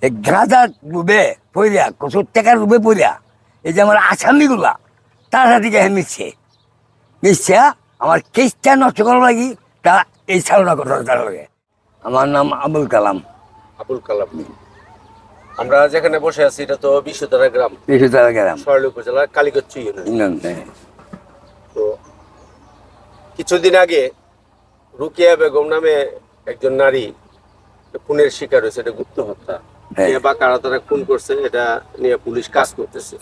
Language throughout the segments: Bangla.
এই গাঁজা ডুবে পড়িয়া কচুর টাকা ডুবে পড়িয়া এই যে আমার আসামিগুলা তার সাথে গিয়ে মিশছে আমার কেসটা নষ্ট করার লাগি তা এই চালনা করতে তার লাগে। আমার নাম আবুল কালাম। আবুল কালাম। আমরা যেখানে বসে আছি এটা তো বিশ্বতারা গ্রাম, সরল উপজেলা কালীগঞ্জ ইউনিয়ন। তো কিছুদিন আগে রুকিয়া বেগম নামে একজন নারী খুনের শিকার হয়েছে, এটা গুপ্ত হত্যা। বা কারা তারা খুন করছে এটা নিয়ে পুলিশ কাজ করতেছে।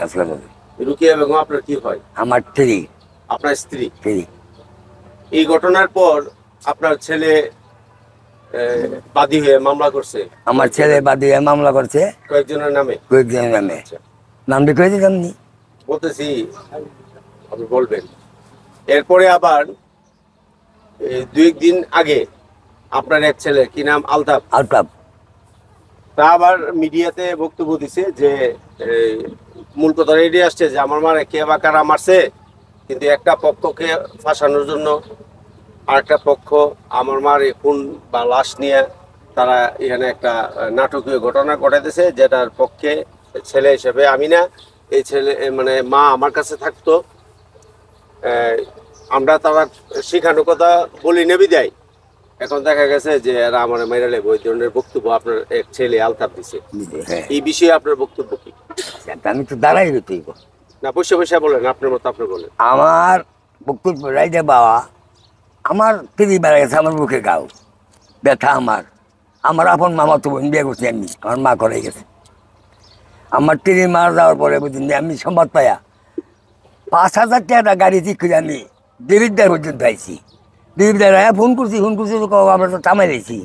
রুকিয়া বেগম আপনার কি হয়? আমার স্ত্রী। আপনার স্ত্রী? এই ঘটনার পর আপনার ছেলে বাদী হয়ে মামলা করছে? আমার ছেলে বাদী হয়ে মামলা করছে। কয়েকজনের নামে? কয়েকজনের নামে। নাম লিখে দিতাম নি বলতেছি, আপনি বলবেন। এরপরে আবার 2 দিন আগে আপনার এক ছেলে, কি নাম, আলতাফ, তা আবার মিডিয়াতে বক্তব্য দিছে যে মূল কথা রেডি আসছে যে আমার মারে কে বা কারা মারছে, কিন্তু একটা পক্ষকে ফাঁসানোর জন্য আরেকটা পক্ষ আমার মার খুন বা লাশ নিয়ে তারা এখানে একটা নাটকীয় ঘটনা ঘটাইতেছে, যেটার পক্ষে ছেলে হিসেবে আমি না, এই ছেলে মানে মা আমার কাছে থাকতো। আমরা তারা শিখানোর কথা বলি নেবি দেয়। এখন দেখা গেছে যে এরা আমার মেরালে ওই ধরনের বক্তব্য আপনার এক ছেলে আলতাফ দিছে। এই বিষয়ে আপনার বক্তব্য কি? আমি তো দাঁড়াই তুই না, বসে বসে বলেন, আপনার মতো আপনি বলেন। আমার বক্তব্য রাইজে বাবা, আমার তিনি বেড়া গেছে, আমার বুকে গাও ব্যথা। আমার আপন মামা তো বোন বিয়ে করছি আমি, আমার মা করে গেছে। আমার তিনি মারা যাওয়ার পরে বুঝিনি আমি সংবাদ পাইয়া 5,000 টাকা গাড়ি ঠিক করে আমি দিলীপদার পর্যন্ত আইছি। দিলীপদার ফোন করছি আমরা তো চামাই দিয়েছি।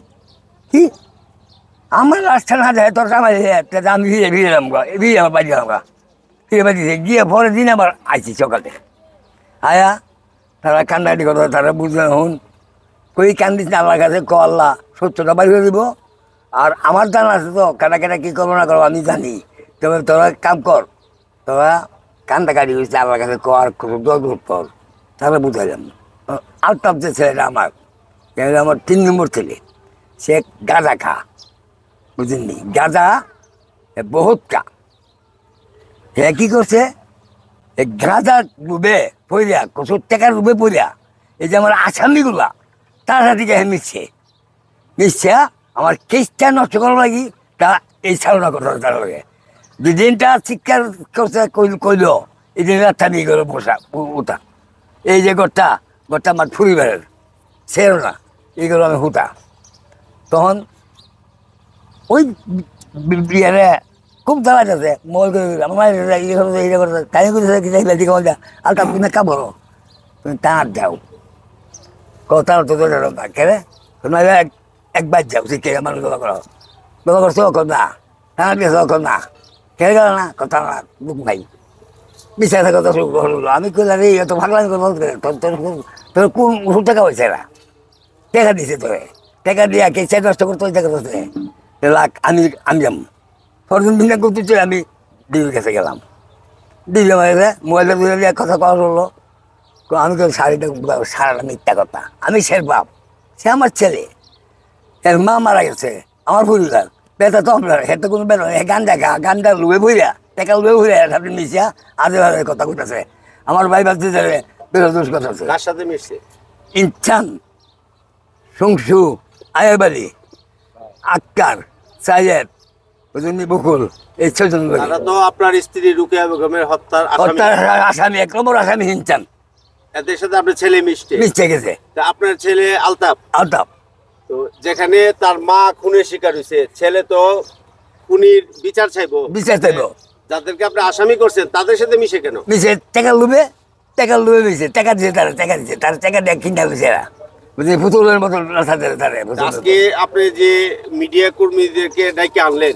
কি আমার রাস্তা না যায় তোর চামাই আমি ভিড়লাম আমার বাড়ি গেলাম ফিরে বাড়িতে গিয়ে পরের দিন আবার আইছি সকালে। আয়া তারা কান্দাকাটি কথা তারা বুঝলে হন কই কান্দিস না আমার কাছে, আল্লাহ সত্যটা বাড়ি করে দিব। আর আমার জানা আছে তো কাটা কাটা কী করবো না করবো আমি জানি, তবে তোরা কাম কর, তোরা কান্দাকাটি হয়েছে আমার কাছে কর কর, তারা বুঝাইলাম। আলতাফ যে ছেলেটা আমার 3 নম্বর ছেলে, সে গাঁজা খা, বুঝলেননি, গাঁজা বহুত কা। হ্যাঁ কী করছে, এই গাঁজা ডুবে পড়িয়া কচুর টাকা ডুবে পড়িয়া এই যে আমার আসামিগুলা তার সাথে গিয়ে মিশছে আমার কেসটা নষ্ট করার লাগি তা এই চালনা করতে তার লাগে। যেদিনটা শিক্ষার করছে কইল এই দিন রাস্তা নিয়ে গেল বসা উঠা, এই যে ঘরটা আমার পরিবারের ছিল না, এইগুলো আমি হুতা। তখন ওই বিয়ারে খুব জ্বালা যাচ্ছে মোবাইল করে তাই করছে আলটা তুমি কা বলো তুমি তাঁর যাও কথা তো কেড়ে একবার যাও শিখে আমার গলা করো গলা করছো না তাঁর গেছো না কেড়ে গেল না কথা না বুক ভাই বিশ্বাস কথা শুরু করলো। আমি কইলাম রে এত ভাগলামি করে বলতে তোর কোন ওষুধ টাকা হয়েছে এরা টাকা দিছে তোরে, টাকা দিয়ে কে সে নষ্ট করতে ওই টাকা করতে আমি যাম ফরজুন বিনা করতে চাই। আমি দিদির কাছে গেলাম, দিদি মোবাইলটা দিলে দিয়ে কথা কওয়া হলো। আমি তো সারাটা মিথ্যা কথা, আমি সের বাপ, সে আমার ছেলে, এর মা মারা গেছে, আমার পরিবার বেতা তো আপনার হেতে কোনো বেতন গানটা লুয়ে ভইয়া টাকা লুয়ে ভইয়া আপনি মিশিয়া আজে বাজে কথা কইতেছে। আমার ভাই ভাবতে বেরোজ কথা আছে, কার সাথে মিশছে? ইনসান, সংসু, আয়াবালি, আক্তার, সাইয়েদ, বকুল, এই 6 জন। তো আপনার স্ত্রী রুকিয়া বেগমের হত্যার আসামি, 1 নম্বর আসামি হিনচান। এদের সাথে আপনার ছেলে মিশতে গেছে। আপনার ছেলে আলতাফ, তো যেখানে তার মা খুনের শিকার হয়েছে, ছেলে তো খুনির বিচার চাইবো, যাদেরকে আপনি আসামি করছেন তাদের সাথে মিশে কেন? মিশে টাকা লুবে মিশে টাকা দিয়েছে, তার টাকা দিয়ে কিনা দিয়েছে এরা, পুতুলের মতো। আজকে আপনি যে মিডিয়া কর্মীদেরকে ডাইকে আনলেন,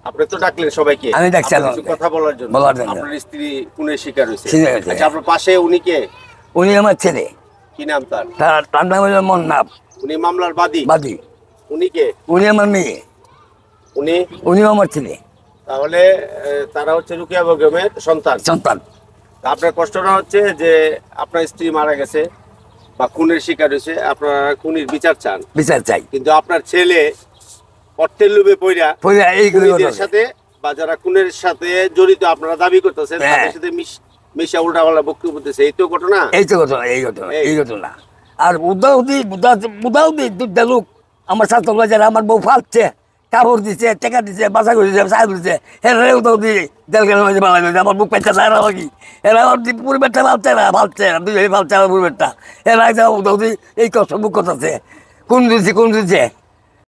আপনি তো ডাকলেন সবাইকে, আমি ডাকছি কথা বলার জন্য। আপনার স্ত্রী খুনের শিকার হয়েছে, আপনার পাশে উনি কে? উনি আমার ছেলে। কি নাম তার? তার নাম হলো মন্নাব। উনি মামলার বাদী? উনি কে? উনি আমার মেয়ে। উনিও আমার ছেলে। তাহলে তারা হচ্ছে রুকিয়া বেগমের সন্তান। আপনার কষ্টটা হচ্ছে যে আপনার স্ত্রী মারা গেছে বা খুনের শিকার হয়েছে, আপনারা খুনির বিচার চাই, কিন্তু আপনার ছেলে অর্থের লোভে পইরা পইরা এইগুলো খুনিদের করতেছে। সাথে বা যারা খুনের সাথে জড়িত আপনারা দাবি করতেছেন হ্যাঁ। তাদের সাথে মিশা উল্টাপাল্টা বক্তব্য দিতেছে, এই তো ঘটনা। এই তো ঘটনা, এই ঘটনা, এই। এই ঘটনা। আর বুধাউদি দুটা লোক আমার ছাত্র যারা আমার বউ ফালছে, কাপড় দিচ্ছে, টেকা দিচ্ছে, বাসা করে দিচ্ছে, সাহায্য দিচ্ছে, এরা উদাউদি জেলখানা মাঝে বাংলা দিচ্ছে, আমার বুক পেঁচা না এরা কি, এরা আমার পরিবারটা ফালছে না দুই ফালছে আমার পরিবারটা, এরা উদাউদি এই কষ্ট বুক করতেছে, কোন দিচ্ছে